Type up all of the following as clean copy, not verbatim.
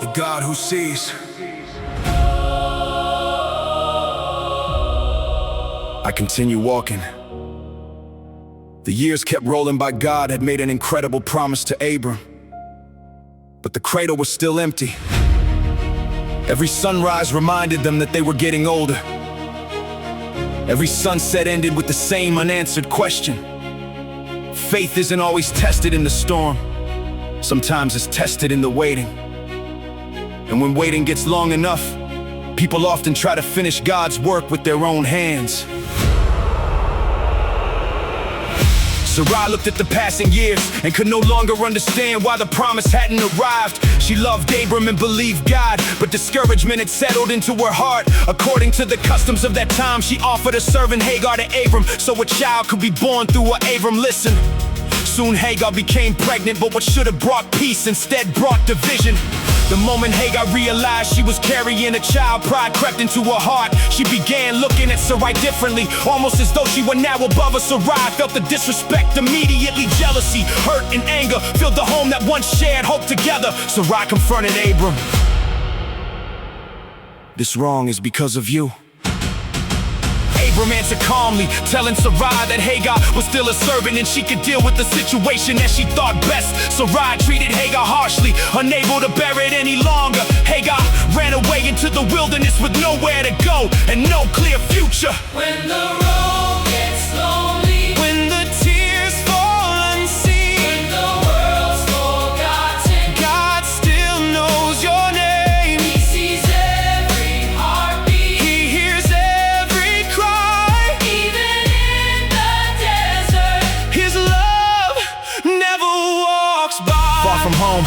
the God who sees. I continue walking. The years kept rolling by. God had made an incredible promise to Abram, but the cradle was still empty. Every sunrise reminded them that they were getting older. Every sunset ended with the same unanswered question. Faith isn't always tested in the storm. Sometimes it's tested in the waiting. And when waiting gets long enough, people often try to finish God's work with their own hands. Sarai looked at the passing years and could no longer understand why the promise hadn't arrived. She loved Abram and believed God, but discouragement had settled into her heart. According to the customs of that time, she offered a servant Hagar to Abram so a child could be born through her. Abram listened. Soon Hagar became pregnant, but what should have brought peace instead brought division. The moment Hagar realized she was carrying a child, pride crept into her heart. She began looking at Sarai differently, almost as though she were now above her. Sarai felt the disrespect, immediately jealousy, hurt and anger filled the home that once shared hope together. Sarai confronted Abram. This wrong is because of you. Abram answered calmly, telling Sarai that Hagar was still a servant and she could deal with the situation as she thought best. Sarai treated Hagar harshly, unable to bear it any longer. Hagar ran away into the wilderness with nowhere to go and no clear future. When the road gets lonely, When the tears fall unseen, when the world's forgotten, God still knows your name. He sees every heartbeat, He hears every cry. even in the desert. His love never walks by. Far from home,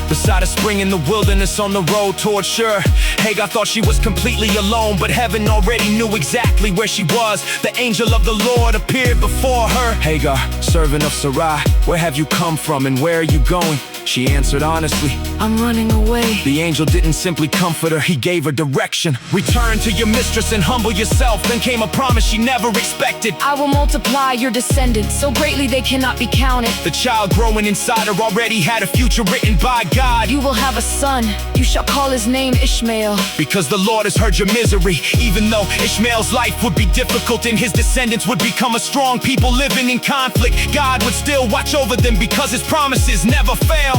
beside a spring in the wilderness on the road toward Shur, Hagar thought she was completely alone, but heaven already knew exactly where she was. The angel of the Lord appeared before her. Hagar, servant of Sarai, where have you come from and where are you going? She answered honestly. I'm running away. The angel didn't simply comfort her, he gave her direction. Return to your mistress and humble yourself. Then came a promise she never expected. I will multiply your descendants so greatly they cannot be counted. The child growing inside her already had a future written by God. You will have a son. You shall call his name Ishmael. Because the Lord has heard your misery. Even though Ishmael's life would be difficult and his descendants would become a strong people living in conflict, God would still watch over them because his promises never fail.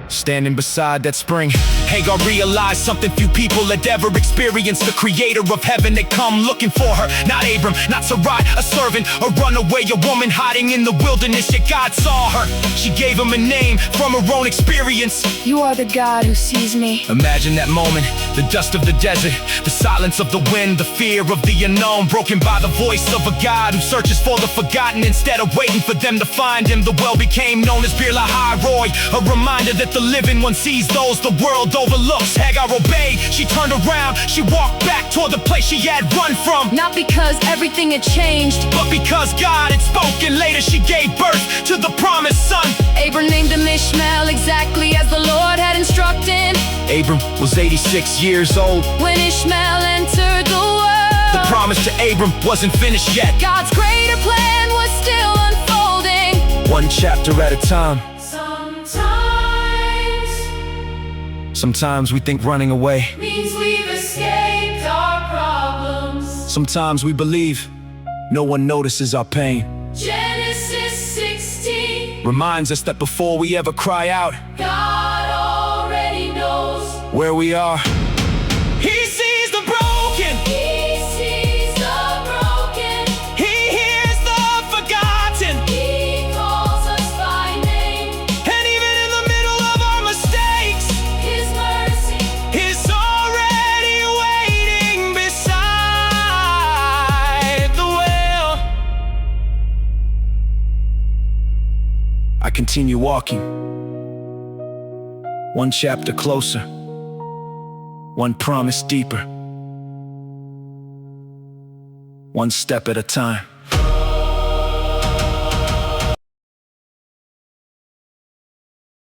Standing beside that spring, Hagar realized something few people had ever experienced. The creator of heaven had come looking for her. Not Abram, not Sarai, a servant, a runaway, a woman hiding in the wilderness. Yet God saw her. She gave him a name from her own experience. You are the God who sees me. Imagine that moment, the dust of the desert, the silence of the wind, the fear of the unknown, broken by the voice of a God who searches for the forgotten. Instead of waiting for them to find him, the well became known as Bir Lahai Roi, a reminder that the living one sees those the world overlooks. Hagar obeyed, she turned around, she walked back toward the place she had run from. Not because everything had changed, But because God had spoken, later she gave birth to the promised son. Abram named him Ishmael exactly as the Lord had instructed. Abram was 86 years old. When Ishmael entered the world, The promise to Abram wasn't finished yet. God's greater plan was still unfolding. One chapter at a time. Sometimes Sometimes we think running away. means we've escaped our problems. Sometimes we believe no one notices our pain. Genesis 16, Reminds us that before we ever cry out God already knows. where we are, He sees the broken, He sees the broken, He hears the forgotten. He calls us by name. And even in the middle of our mistakes, His mercy, He's already waiting beside the well. I continue walking, one chapter closer, one promise deeper, one step at a time.